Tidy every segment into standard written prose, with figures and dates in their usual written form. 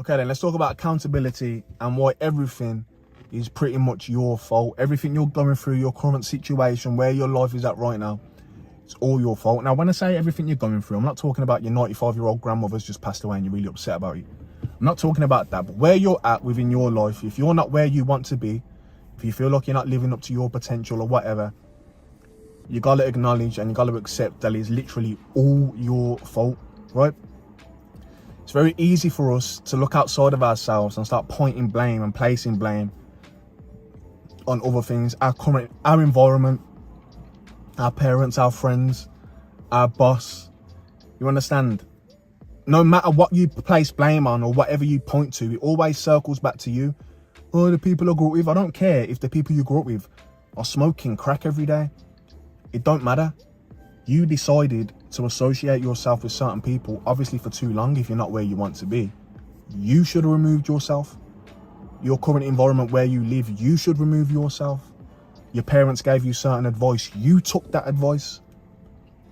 Okay, then let's talk about accountability and why everything is pretty much your fault. Everything you're going through, your current situation, where your life is at right now, it's all your fault. Now, when I say everything you're going through, I'm not talking about your 95-year-old grandmother's just passed away and you're really upset about it. I'm not talking about that, but where you're at within your life, if you're not where you want to be, if you feel like you're not living up to your potential or whatever, you gotta acknowledge and you gotta accept that it's literally all your fault, right? It's very easy for us to look outside of ourselves and start pointing blame and placing blame on other things, our environment, our parents, our friends, our boss. You understand? No matter what you place blame on or whatever you point to, it always circles back to you. Oh, the people I grew up with. I don't care if the people you grew up with are smoking crack every day. It don't matter. You decided to associate yourself with certain people, obviously for too long if you're not where you want to be. You should have removed yourself. Your current environment where you live, you should remove yourself. Your parents gave you certain advice. You took that advice.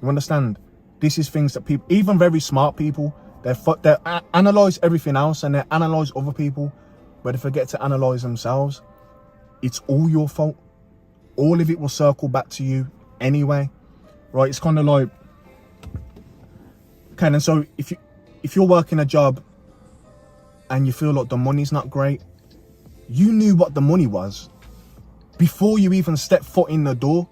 You understand? This is things that people, even very smart people, they analyze everything else and they analyze other people, but they forget to analyze themselves. It's all your fault. All of it will circle back to you anyway, right? It's kind of like, okay, and so if you're working a job and you feel like the money's not great, you knew what the money was before you even stepped foot in the door.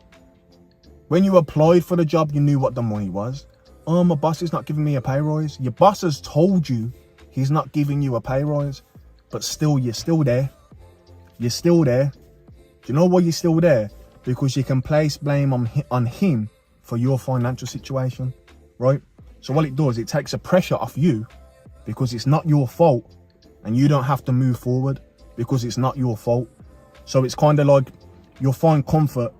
When you applied for the job, you knew what the money was. Oh, my boss is not giving me a pay rise. Your boss has told you he's not giving you a pay rise, but still, you're still there. You're still there. Do you know why you're still there? Because you can place blame on him for your financial situation, right? So what it does, it takes the pressure off you because it's not your fault and you don't have to move forward because it's not your fault. So it's kind of like you'll find comfort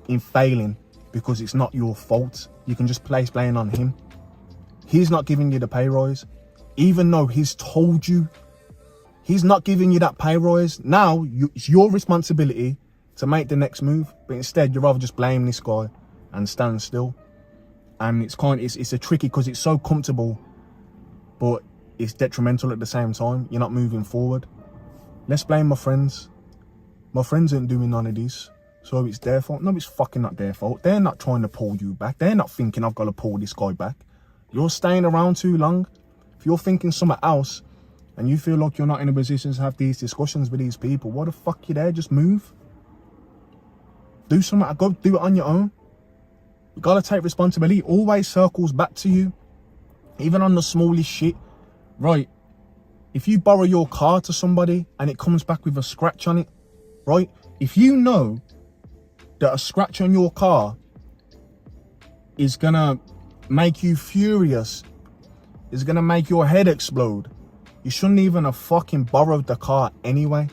in failing because it's not your fault. You can just place blame on him. He's not giving you the pay rise, even though he's told you he's not giving you that pay rise. Now it's your responsibility to make the next move, but instead you rather just blame this guy and stand still. And it's a tricky because it's so comfortable, but it's detrimental at the same time. You're not moving forward. Let's blame my friends. My friends ain't doing none of this, so it's their fault. No, it's fucking not their fault. They're not trying to pull you back. They're not thinking I've got to pull this guy back. You're staying around too long. If you're thinking something else and you feel like you're not in a position to have these discussions with these people, what the fuck you there? Just move. Do something. Go do it on your own. You gotta take responsibility. It always circles back to you, even on the smallest shit. Right? If you borrow your car to somebody and it comes back with a scratch on it, right? If you know that a scratch on your car is gonna make you furious, is gonna make your head explode, you shouldn't even have fucking borrowed the car anyway.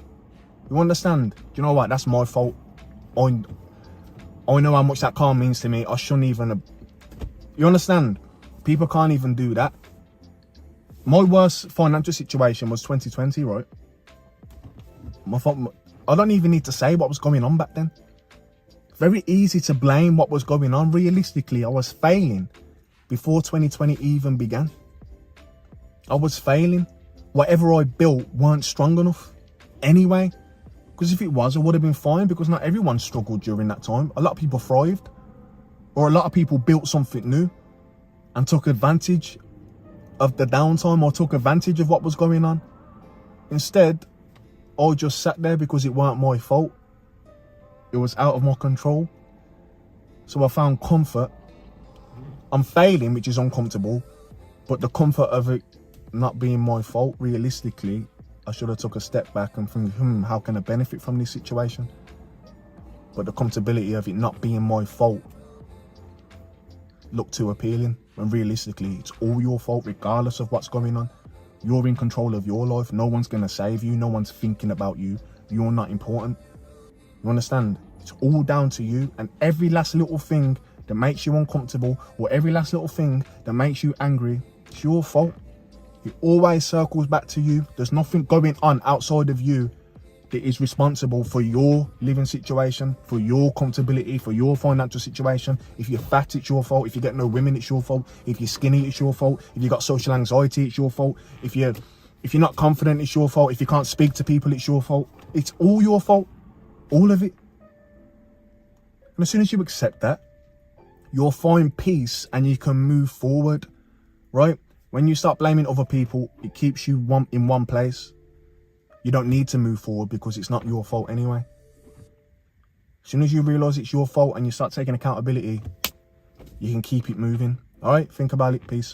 You understand? Do you know what? That's my fault. I know how much that car means to me. I shouldn't even have. You understand? People can't even do that. My worst financial situation was 2020, right? I don't even need to say what was going on back then. Very easy to blame what was going on. Realistically, I was failing before 2020 even began. I was failing. Whatever I built weren't strong enough anyway. Because if it was, I would have been fine, because not everyone struggled during that time. A lot of people thrived, or a lot of people built something new and took advantage of the downtime or took advantage of what was going on. Instead, I just sat there because it weren't my fault. It was out of my control. So I found comfort. I'm failing, which is uncomfortable, but the comfort of it not being my fault, realistically, I should have took a step back and think, how can I benefit from this situation? But the comfortability of it not being my fault looked too appealing, when realistically, it's all your fault regardless of what's going on. You're in control of your life. No one's going to save you. No one's thinking about you. You're not important. You understand? It's all down to you, and every last little thing that makes you uncomfortable or every last little thing that makes you angry, it's your fault. It always circles back to you. There's nothing going on outside of you that is responsible for your living situation, for your comfortability, for your financial situation. If you're fat, it's your fault. If you get no women, it's your fault. If you're skinny, it's your fault. If you got social anxiety, it's your fault. If you're If you're not confident, it's your fault. If you can't speak to people, it's your fault. It's all your fault. All of it. And as soon as you accept that, you'll find peace and you can move forward, right? When you start blaming other people, it keeps you in one place. You don't need to move forward because it's not your fault anyway. As soon as you realise it's your fault and you start taking accountability, you can keep it moving. All right, think about it. Peace.